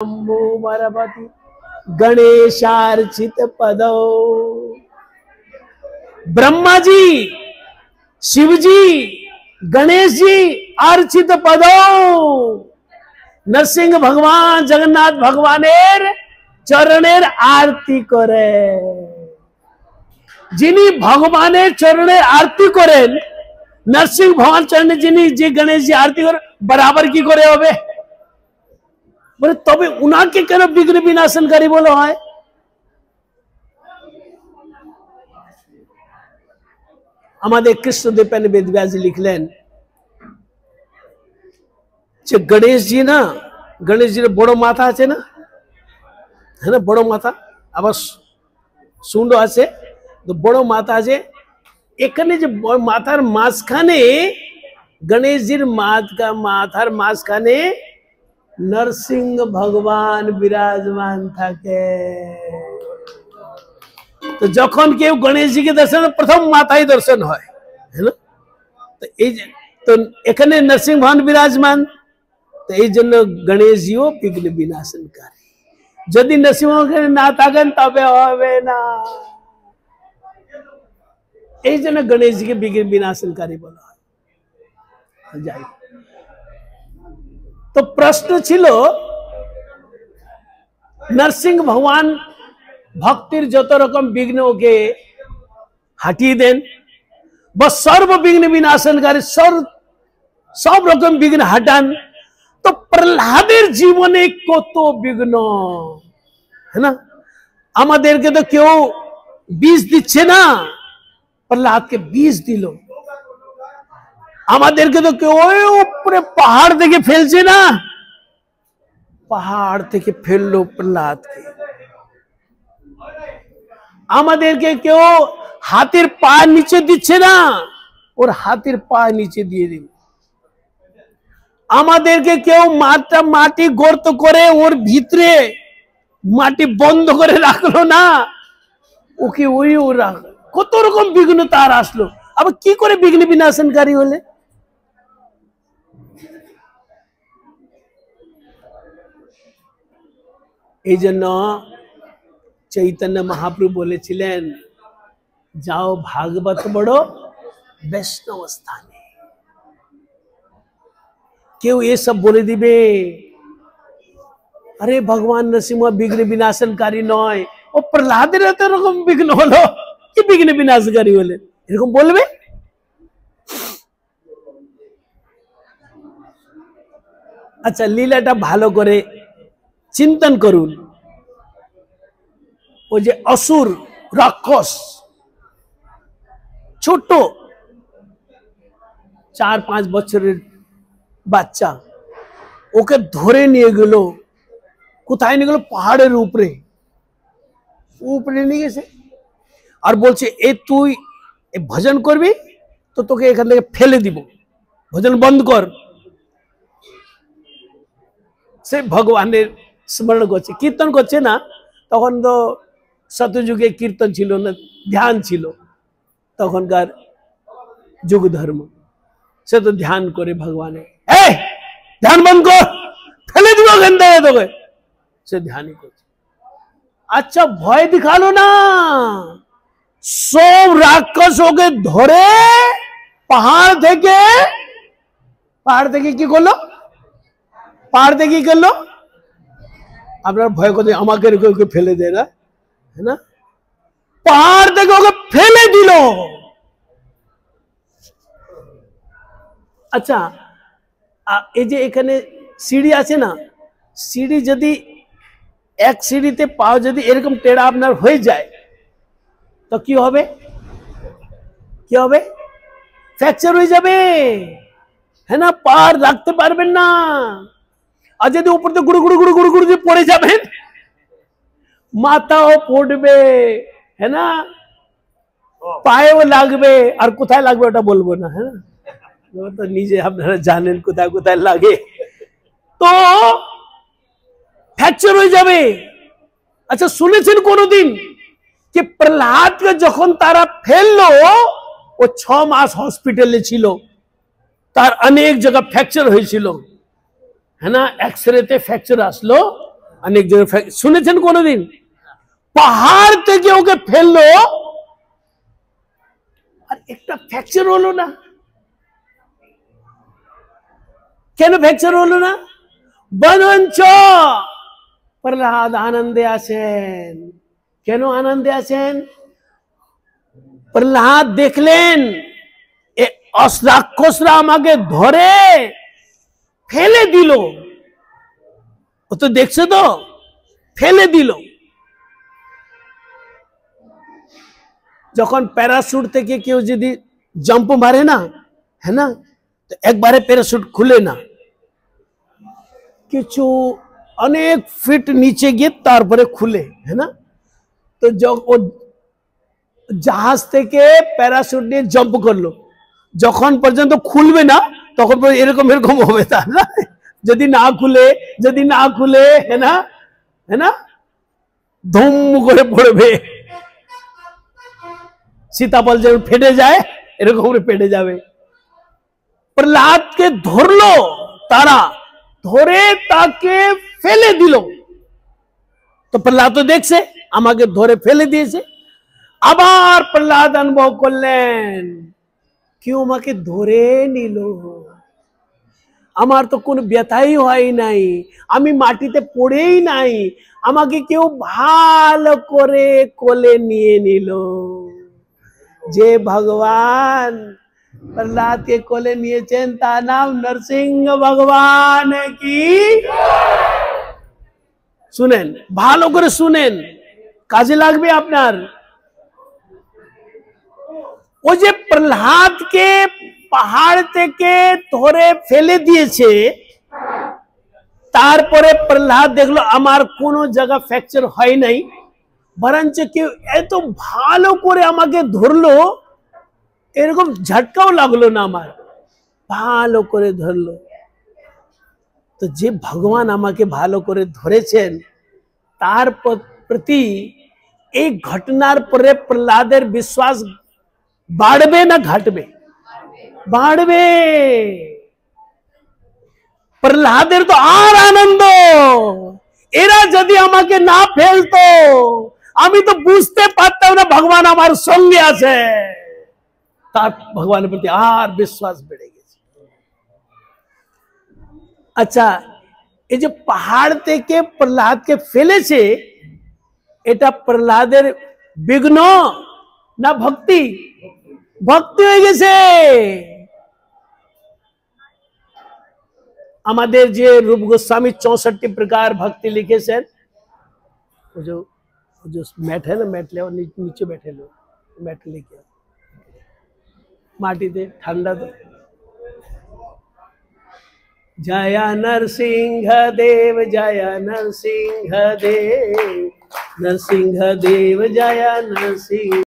मरपति गणेशार्चित पदो। ब्रह्मा जी, शिव जी, गणेश जी अर्चित पदो नरसिंह भगवान जगन्नाथ भगवानेर चरणेर आरती करे। जिनी भगवानेर चरणेर आरती करें नरसिंह भगवान चरणे जिनी जे गणेश जी आरती करे बराबर की करे होबे बोले तबे उनाके केन विघ्न विनाशनकारी बोला है। हमारे कृष्णदेव पेन वेदव्यास जी लिखलें जे गणेश जी ना गणेश जी बड़ो माथा आछे ना है ना बड़ो माथा आबार सुंडो आछे तो बड़ो माथा आछे एखाने जे माथार माझखाने गणेश जीर माथार माझखाने नरसिंह भगवान विराजमान थाके। तो जखन केउ गणेश जी के दर्शन प्रथम माथाय दर्शन है ना तो एखाने नरसिंह भगवान विराजमान तो এই জন্য गणेश जीও विघ्न विनाशनकारी। যদি নরসিংহ না থাকেন তবে হবে না। এই জন্য गणेश जी के विघ्न विनाशनकारी বলা হয়। যাই तो प्रश्न छिलो नरसिंह भगवान भक्तिर जत रकम विघ्न के हटिए दें बस सर्व विघ्न विनाशनकारी सब रकम विघ्न हटान तो प्रहलादेर जीवने कत विघ्न है ना आमादेरके तो क्यों बीज दिच्छे ना प्रहलाद के बीज दिलो आमादेरके तो क्यों ऊपरे पहाड़ থেকে ফেলছে না पहाड़ থেকে ফেললো प्रहलाद के आमादेरके क्यों हाथीर पा नीचे दिच्छे ना और हाथीर पा नीचे दिए दिल आमादेरके क्यों माटी गर्त करे और भीतरे माटी बंद करे राखलो ना ओके ওই রাখ কত রকম বিঘ্ন তার আসলো আবার কি করে বিঘ্ন বিনাশনকারী হলে। এই জন্য চৈতন্য মহাপ্রভু বলেছিলেন যাও ভাগবত বড় বৈষ্ণব স্থানে। কেউ এসব বলে দিবে আরে ভগবান নরসিংহ বিঘ্ন বিনাশনকারী নয় ও প্রহ্লাদের এত রকম বিঘ্ন হলো কি বিঘ্ন বিনাশকারী হলে এরকম বলবে। আচ্ছা লীলাটা ভালো করে চিন্তন করুন। ওই যে অসুর রাক্ষস ছোট 4-5 বছরের বাচ্চা ওকে ধরে নিয়ে গেল কোথায় নিয়ে গেল পাহাড়ের উপরে উপরে নিয়ে গেছে আর বলছে এ তুই ভজন করবি তো তোকে এখান থেকে ফেলে দিব ভজন বন্ধ কর। সে ভগবানের স্মরণ করছে কীর্তন করছে না তখন তো সত্যযুগে কীর্তন ছিল না ধ্যান ছিল তখনকার যুগ ধর্ম সে তো ধ্যান করে ভগবানের এই ধ্যান বন্ধ কর ফেলে দিব এখান থেকে তোকে সে ধ্যানই করছে। আচ্ছা ভয় দেখালো না সব রাক্ষস ওকে ধরে পাহাড় থেকে কি করলো পাহাড় থেকে কি করলো আপনার ভয় করতে আমাকে ওকে ফেলে দেয় না है ना पहाड़ থেকে ওকে ফেলে দিল। আচ্ছা এই যে এখানে সিঁড়ি আছে না সিঁড়ি যদি এক সিঁড়িতে পাও যদি এরকম টেড়া আপনার হয়ে যায় তো কি হবে ফ্র্যাকচার হয়ে যাবে है ना পার রাখতে পারবেন না। আর যদি উপর থেকে গুড়ু গুড়ু গুড়ু গুড়ু গুড়ু দিয়ে পড়ে যাবেন মাথাও পড়বে है ना পায়েও লাগবে আর কোথায় লাগবে ওটা বলবো না है ना তো নিজে আপনারা জানেন কোথায় কোথায় লাগে তো ফ্র্যাকচার হয়ে যাবে। আচ্ছা শুনেছেন কোনদিন যে প্রহ্লাদকে যখন তারা ফেললো ও 6 মাস হসপিটালে ছিল তার অনেক জায়গা ফ্র্যাকচার হয়েছিল है ना एक्सरे ते फ्रैक्चर आसलो অনেক জন শুনেছেন কোনোদিন? পাহাড় থেকে ওকে ফেললো আর একটা ফ্র্যাকচার হলো না। কেন ফ্র্যাকচার হলো না? বরঞ্চ প্রহ্লাদ আনন্দে আছেন। কেন আনন্দে আছেন? প্রহ্লাদ দেখলেন রাক্ষসরা আমাকে ধরে ফেলে দিল। ও তো দেখছে, তো ফেলে দিল। যখন প্যারাশুট থেকে কেউ যদি জাম্প মারে না, है ना, তো একবারে প্যারাশুট খুলে না, কিছু অনেক ফিট নিচে গিয়ে তারপরে খুলে, है ना। তো যখন জাহাজ থেকে প্যারাশুট নিয়ে জাম্প করলো, যখন পর্যন্ত খুলবে না তখন এরকম এরকম হবে, তা না? যদি না খুলে, है ना, ধুম করে পড়বে। সীতাফল যেমন ফেটে যায় এরকম করে ফেটে যাবে। প্রহ্লাদকে ধরলো, তারা ধরে তাকে ফেলে দিল। তো প্রহ্লাদ তো দেখছে আমাকে ধরে ফেলে দিয়েছে। আবার প্রহ্লাদ অনুভব করলেন কেউ আমাকে ধরে নিল, আমার তো কোনো ব্যথাই হয় নাই, আমি মাটিতে পড়েই নাই, আমাকে কেউ ভালো করে কোলে নিয়ে নিল। যে ভগবান प्रहलाद के कोले নিয়েছেন তার নাম নরসিংহ ভগবান কি। শুনেন, ভালো করে শুনেন, কাজে লাগবে আপনার। ও যে প্রহ্লাদকে পাহাড় থেকে ধরে ফেলে দিয়েছে, তারপরে প্রহ্লাদ দেখলো আমার কোনো জায়গা ফ্র্যাকচার হয় নাই, বরঞ্চ কেউ এত ভালো করে আমাকে ধরলো, এরকম ঝটকাও লাগলো না, আমার ভালো করে ধরলো। তো যে ভগবান আমাকে ভালো করে ধরেছেন তার প্রতি এই ঘটনার পরে প্রহ্লাদের বিশ্বাস বাড়বে না ঘটবে? বাড়বে। প্রহ্লাদের তো আর আনন্দ, এরা যদি আমাকে না ফেলতো আমি তো বুঝতে পারতাম না ভগবান আমার সঙ্গে আছে। তার ভগবানের প্রতি আর বিশ্বাস বেড়ে গেছে। আচ্ছা, এই যে পাহাড় থেকে প্রহ্লাদকে ফেলেছে, এটা প্রহ্লাদের বিঘ্ন না ভক্তি? ভক্তি হয়ে গেছে। আমাদের যে रूप गोस्वामी 64 प्रकार भक्ति लिखेছেন, वो जो मैट है ना, मैट ले नीचे बैठे लो, मैट लेके माटीते ठंडा दो। जय नरसिंह देव, जय नरसिंह देव, नरसिंह देव जय नरसिंह।